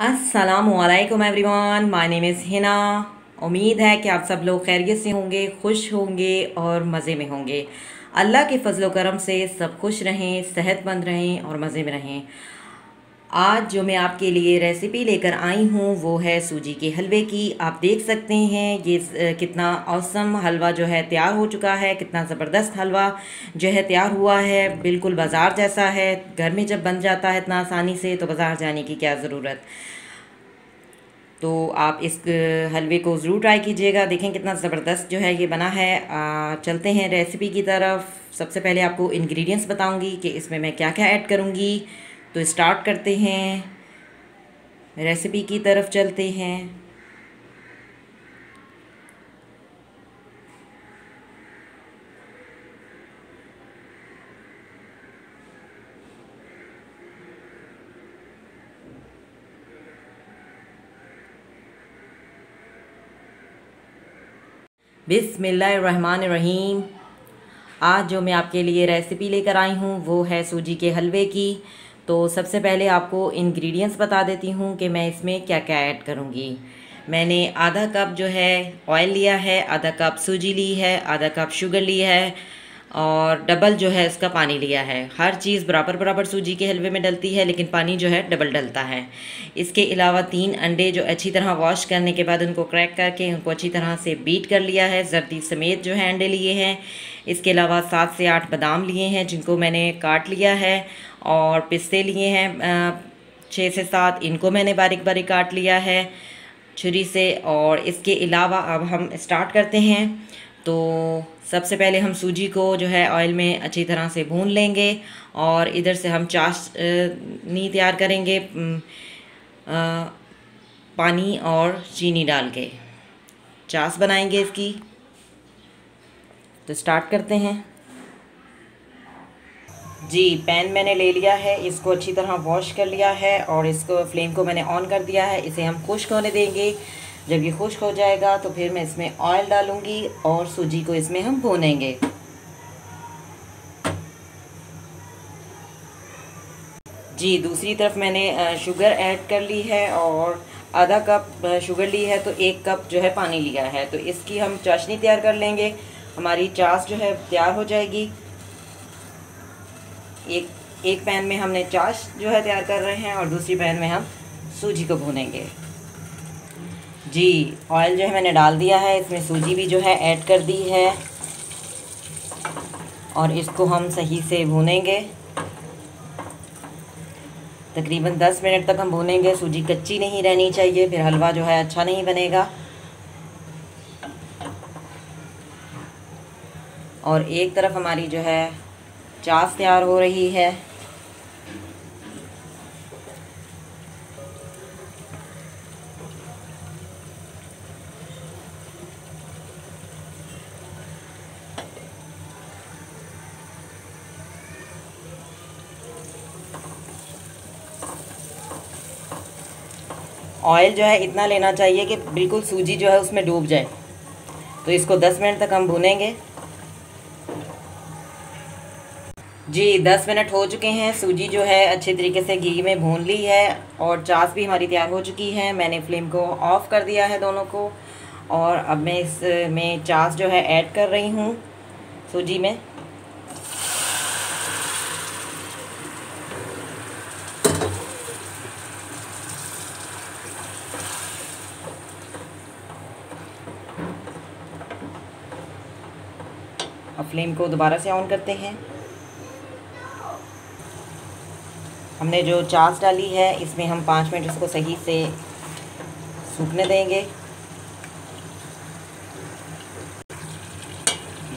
अस्सलामुअलैकुम everyone, my name is Hina. उम्मीद है कि आप सब लोग खैरियत से होंगे, खुश होंगे और मज़े में होंगे। अल्लाह के फजल करम से सब खुश रहें, सेहतमंद रहें और मज़े में रहें। आज जो मैं आपके लिए रेसिपी लेकर आई हूँ वो है सूजी के हलवे की। आप देख सकते हैं ये कितना औसम हलवा जो है तैयार हो चुका है, कितना ज़बरदस्त हलवा जो है तैयार हुआ है। बिल्कुल बाज़ार जैसा है। घर में जब बन जाता है इतना आसानी से तो बाज़ार जाने की क्या ज़रूरत। तो आप इस हलवे को ज़रूर ट्राई कीजिएगा, देखें कितना ज़बरदस्त जो है ये बना है। चलते हैं रेसिपी की तरफ। सबसे पहले आपको इंग्रेडिएंट्स बताऊंगी कि इसमें मैं क्या क्या ऐड करूंगी। तो स्टार्ट करते हैं, रेसिपी की तरफ चलते हैं। बिस्मिल्लाहिर्रहमानिर्रहीम। आज जो मैं आपके लिए रेसिपी लेकर आई हूँ वो है सूजी के हलवे की। तो सबसे पहले आपको इंग्रेडिएंट्स बता देती हूँ कि मैं इसमें क्या क्या ऐड करूँगी। मैंने आधा कप जो है ऑयल लिया है, आधा कप सूजी ली है, आधा कप शुगर ली है और डबल जो है इसका पानी लिया है। हर चीज़ बराबर बराबर सूजी के हलवे में डलती है, लेकिन पानी जो है डबल डलता है। इसके अलावा 3 अंडे जो अच्छी तरह वॉश करने के बाद उनको क्रैक करके उनको अच्छी तरह से बीट कर लिया है, जर्दी समेत जो है अंडे लिए हैं। इसके अलावा 7 से 8 बादाम लिए हैं जिनको मैंने काट लिया है, और पिस्ते लिए हैं 6 से 7, इनको मैंने बारीक बारीक काट लिया है छुरी से। और इसके अलावा अब हम स्टार्ट करते हैं। तो सबसे पहले हम सूजी को जो है ऑयल में अच्छी तरह से भून लेंगे, और इधर से हम चाशनी तैयार करेंगे पानी और चीनी डाल के चाश बनाएंगे इसकी। तो स्टार्ट करते हैं। जी, पैन मैंने ले लिया है, इसको अच्छी तरह वॉश कर लिया है और इसको फ्लेम को मैंने ऑन कर दिया है। इसे हम खुश्क होने देंगे। जब ये खुश्क हो जाएगा तो फिर मैं इसमें ऑयल डालूंगी और सूजी को इसमें हम भूनेंगे। जी, दूसरी तरफ मैंने शुगर ऐड कर ली है और आधा कप शुगर ली है, तो 1 कप जो है पानी लिया है। तो इसकी हम चाशनी तैयार कर लेंगे। हमारी चाश जो है तैयार हो जाएगी। एक पैन में हमने चाश जो है तैयार कर रहे हैं और दूसरी पैन में हम सूजी को भूनेंगे। जी, ऑयल जो है मैंने डाल दिया है, इसमें सूजी भी जो है ऐड कर दी है और इसको हम सही से भूनेंगे। तकरीबन 10 मिनट तक हम भूनेंगे। सूजी कच्ची नहीं रहनी चाहिए, फिर हलवा जो है अच्छा नहीं बनेगा। और एक तरफ हमारी जो है चाश तैयार हो रही है। ऑयल जो है इतना लेना चाहिए कि बिल्कुल सूजी जो है उसमें डूब जाए। तो इसको 10 मिनट तक हम भूनेंगे। जी, 10 मिनट हो चुके हैं। सूजी जो है अच्छे तरीके से घी में भून ली है और चाश भी हमारी तैयार हो चुकी है। मैंने फ्लेम को ऑफ़ कर दिया है दोनों को, और अब मैं इसमें चाश जो है ऐड कर रही हूँ सूजी में। अब फ्लेम को दोबारा से ऑन करते हैं। हमने जो चाश डाली है इसमें हम 5 मिनट इसको सही से सूखने देंगे।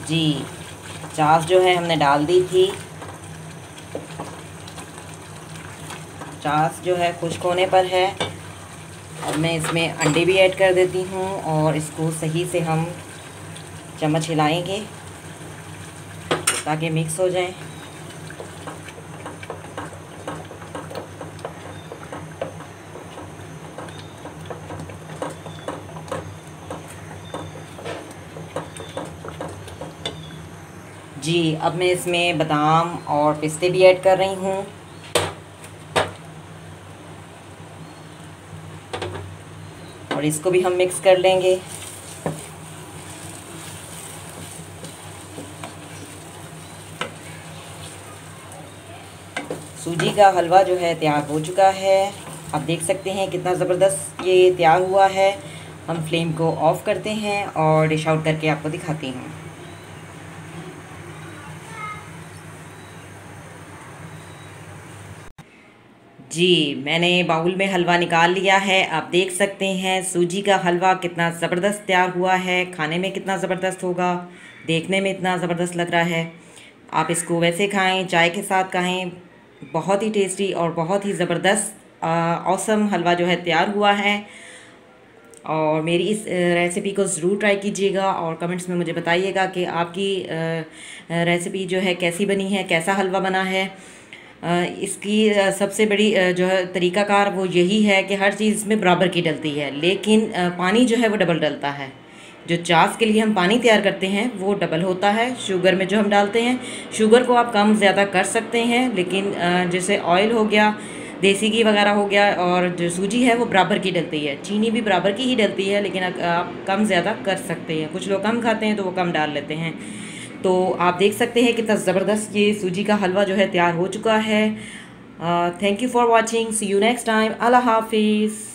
जी, चाश जो है हमने डाल दी थी। चाश जो है खुश्क होने पर है। अब मैं इसमें अंडे भी ऐड कर देती हूँ और इसको सही से हम चम्मच हिलाएंगे ताकि मिक्स हो जाए। जी, अब मैं इसमें बादाम और पिस्ते भी ऐड कर रही हूँ। और इसको भी हम मिक्स कर लेंगे। सूजी का हलवा जो है तैयार हो चुका है। आप देख सकते हैं कितना ज़बरदस्त ये तैयार हुआ है। हम फ्लेम को ऑफ़ करते हैं और डिश आउट करके आपको दिखाती हूँ। जी, मैंने बाउल में हलवा निकाल लिया है। आप देख सकते हैं सूजी का हलवा कितना ज़बरदस्त तैयार हुआ है। खाने में कितना ज़बरदस्त होगा, देखने में इतना ज़बरदस्त लग रहा है। आप इसको वैसे खाएं, चाय के साथ खाएं। बहुत ही टेस्टी और बहुत ही ज़बरदस्त ऑसम हलवा जो है तैयार हुआ है। और मेरी इस रेसिपी को ज़रूर ट्राई कीजिएगा और कमेंट्स में मुझे बताइएगा कि आपकी रेसिपी जो है कैसी बनी है, कैसा हलवा बना है। इसकी सबसे बड़ी जो है तरीक़ाकार वो यही है कि हर चीज़ इसमें बराबर की डलती है, लेकिन पानी जो है वो डबल डलता है। जो चाश के लिए हम पानी तैयार करते हैं वो डबल होता है शुगर में जो हम डालते हैं। शुगर को आप कम ज़्यादा कर सकते हैं, लेकिन जैसे ऑयल हो गया, देसी घी वगैरह हो गया, और जो सूजी है वो बराबर की डलती है। चीनी भी बराबर की ही डलती है, लेकिन आप कम ज़्यादा कर सकते हैं। कुछ लोग कम खाते हैं तो वो कम डाल लेते हैं। तो आप देख सकते हैं कितना ज़बरदस्त ये सूजी का हलवा जो है तैयार हो चुका है। Thank you for watching. See you next time. अल्लाह हाफिज़।